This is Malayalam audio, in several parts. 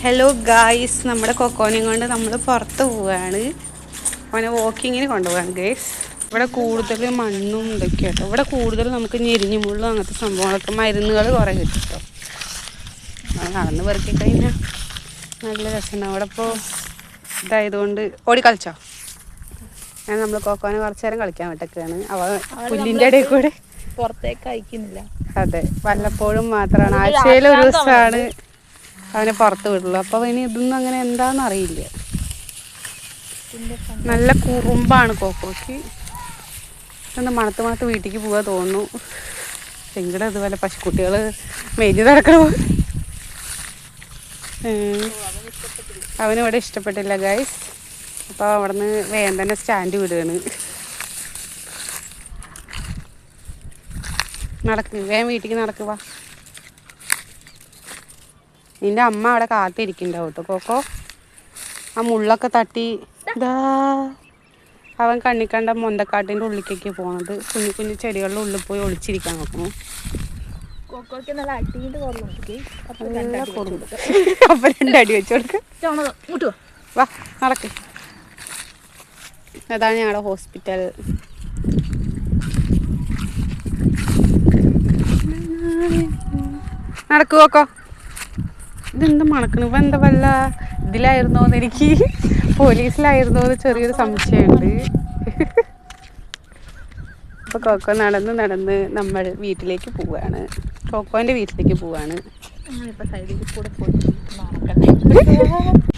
ഹലോ ഗായ്സ്, നമ്മുടെ കൊക്കോനെയും കൊണ്ട് നമ്മൾ പുറത്ത് പോവുകയാണ്. അവനെ വാക്കിങ്ങിന് കൊണ്ടുപോകാൻ ഗൈസ്. ഇവിടെ കൂടുതൽ മണ്ണും ഇതൊക്കെ കേട്ടോ. ഇവിടെ കൂടുതൽ നമുക്ക് ഞെരിഞ്ഞു മുള്ളും അങ്ങനത്തെ സംഭവങ്ങളൊക്കെ മരുന്നുകൾ കുറേ കിട്ടും കേട്ടോ. നടന്ന് പെറുക്കി കഴിഞ്ഞാൽ നല്ല രസമുണ്ടാവും. അവിടെ ഇപ്പോൾ ഇതായതുകൊണ്ട് ഓടി കളിച്ചോ. ഞാൻ നമ്മൾ കൊക്കോനെ കുറച്ച് നേരം കളിക്കാൻ വിട്ടൊക്കെയാണ്. പുല്ലിൻ്റെ ഇടയിൽ കൂടെ പുറത്തേക്ക് അയക്കുന്നില്ല. അതെ, വല്ലപ്പോഴും മാത്രമാണ്, ആഴ്ചയിൽ ഒരു ദിവസമാണ് അവനെ പുറത്ത് വിടുള്ളൂ. അപ്പോൾ ഇനി ഇതൊന്നും അങ്ങനെ എന്താണെന്ന് അറിയില്ല. നല്ല കുറുമ്പാണ് കോക്കോക്ക്. ഒന്ന് മണത്ത് മണത്ത് വീട്ടിലേക്ക് പോകാൻ തോന്നുന്നു. എങ്കിലും അതുപോലെ പശുക്കുട്ടികൾ മെയിന് നടക്കണോ. അവനിവിടെ ഇഷ്ടപ്പെട്ടില്ല ഗൈസ്. അപ്പോൾ അവിടെ നിന്ന് വേഗം തന്നെ സ്റ്റാൻഡ് വിടുകയാണ്. നടക്ക്, വേഗം വീട്ടിലേക്ക് നടക്കുക. നിൻ്റെ അമ്മ അവിടെ കാത്തിരിക്കുന്നുണ്ടാവും കേട്ടോ കോക്കോ. ആ മുള്ളൊക്കെ തട്ടി ഇതാ അവൻ കണ്ണിക്കണ്ട മൊന്തക്കാട്ടിൻ്റെ ഉള്ളിലേക്കൊക്കെ പോണത്. കുഞ്ഞു കുഞ്ഞു ചെടികളുടെ ഉള്ളിൽ പോയി ഒളിച്ചിരിക്കാൻ നോക്കണം. അപ്പൊ രണ്ടടി വെച്ച് കൊടുക്ക. വാ നടക്ക്. അതാണ് ഞങ്ങളുടെ ഹോസ്പിറ്റൽ. നടക്കു നോക്കോ. ഇതെന്താ മണക്കണു? ഇപ്പം എന്താ വല്ല ഇതിലായിരുന്നോന്ന്, എനിക്ക് പോലീസിലായിരുന്നോന്ന് ചെറിയൊരു സംശയമുണ്ട്. അപ്പോൾ കോക്കോ നടന്ന് നടന്ന് നമ്മൾ വീട്ടിലേക്ക് പോവുകയാണ്. കോക്കോൻ്റെ വീട്ടിലേക്ക് പോവാണ്.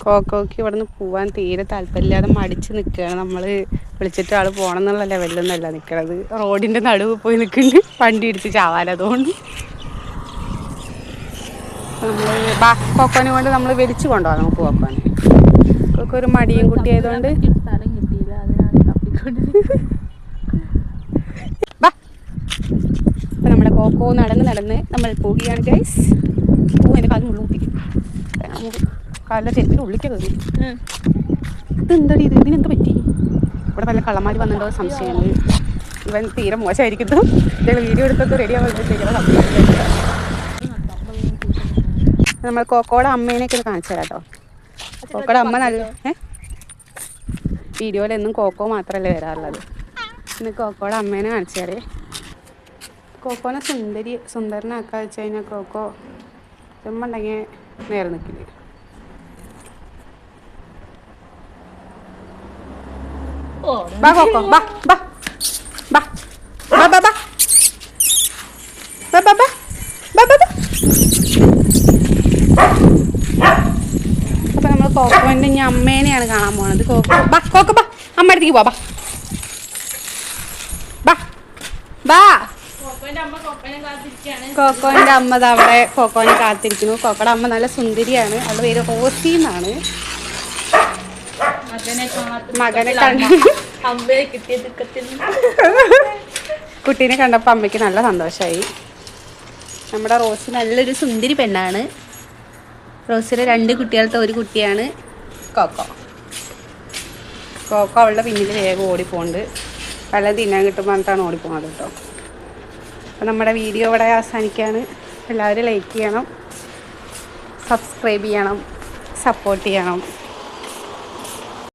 കോക്കോക്ക് ഇവിടെ നിന്ന് പോവാൻ തീരെ താല്പര്യമില്ലാതെ മടിച്ച് നിൽക്കുകയാണ്. നമ്മൾ വിളിച്ചിട്ട് ആൾ പോകണം എന്നുള്ള ലെവലിലൊന്നല്ല നിൽക്കണത്. റോഡിൻ്റെ നടുവ് പോയി നിൽക്കുന്നുണ്ട്, വണ്ടി ഇടിച്ച് ചാവാലതുകൊണ്ട്. നമ്മൾ കോക്കോനെ കൊണ്ട് നമ്മൾ വലിച്ചു കൊണ്ടുപോകാം. നമുക്ക് കോക്കോനെ, കോക്കോ ഒരു മടിയും കുട്ടിയായതുകൊണ്ട് അപ്പം നമ്മുടെ കോക്കോ നടന്ന് നടന്ന് നമ്മൾ പോവുകയാണ് ഗൈസ്. എൻ്റെ കാലിൽ മുള്ളു കുത്തിക്കും. കാലിലെ ചെരുപ്പിന് ഉള്ളിക്ക് കയറി. ഇതെന്താ ഇത്? ഇതിനെന്ത് പറ്റി? ഇവിടെ വല്ല കള്ളന്മാർ വന്നിട്ടോ സംശയമുണ്ട്. ഇവൻ തീരെ മോശമായിരിക്കുന്നു. ഇതേ വീഡിയോ എടുത്തൊക്കെ റെഡി ആവുമ്പോഴത്തേക്കും നമ്മൾ കോക്കോയുടെ അമ്മേനെയൊക്കെ ഒന്ന് കാണിച്ചു തരാം കേട്ടോ. കോക്കോയുടെ അമ്മ നല്ല വീഡിയോയിലെന്നും കോക്കോ മാത്രമല്ലേ വരാറുള്ളത്. ഇന്ന് കോക്കോയുടെ അമ്മേനെ കാണിച്ചു തരേ. കോക്കോനെ സുന്ദരനാക്കാൻ വെച്ച് കഴിഞ്ഞാൽ കോക്കോ ചെമ്മുണ്ടെങ്കിൽ നേരെ നിൽക്കില്ല. ബാ കോക്കോ, ബാ ബാ ബാ ബാ ബാ ബാ ബാ ബാ ബാ ബാ. അപ്പൊ നമ്മൾ കോക്കോന്റെ ഇനി അമ്മേനെയാണ് കാണാൻ പോണത്. കോക്കോ ബാ, കോക്കോ ബാ, അമ്മ അടുത്തേക്ക് പോവാ. ബാ ബാ. കോക്കോന്റെ അമ്മ അവിടെ കോക്കോനെ കാത്തിരിക്കുന്നു. കോക്കോയുടെ അമ്മ നല്ല സുന്ദരിയാണ്. അവളുടെ പേര് റോസി എന്നാണ്. മകനെ കുട്ടീനെ കണ്ടപ്പോൾ അമ്മയ്ക്ക് നല്ല സന്തോഷമായി. നമ്മുടെ റോസി നല്ലൊരു സുന്ദരി പെണ്ണാണ്. റോസിയുടെ 2 കുട്ടികളത്തെ ഒരു കുട്ടിയാണ് കോക്കോ. കോക്കോ അവളുടെ പിന്നിൽ വേഗം ഓടിപ്പോണ്ട്. പല തിന്നാൻ കിട്ടുമ്പോൾ എന്നിട്ടാണ് ഓടിപ്പോണത് കേട്ടോ. അപ്പോൾ നമ്മുടെ വീഡിയോ ഇവിടെ അവസാനിക്കുകയാണ്. എല്ലാവരും ലൈക്ക് ചെയ്യണം, സബ്സ്ക്രൈബ് ചെയ്യണം, സപ്പോർട്ട് ചെയ്യണം.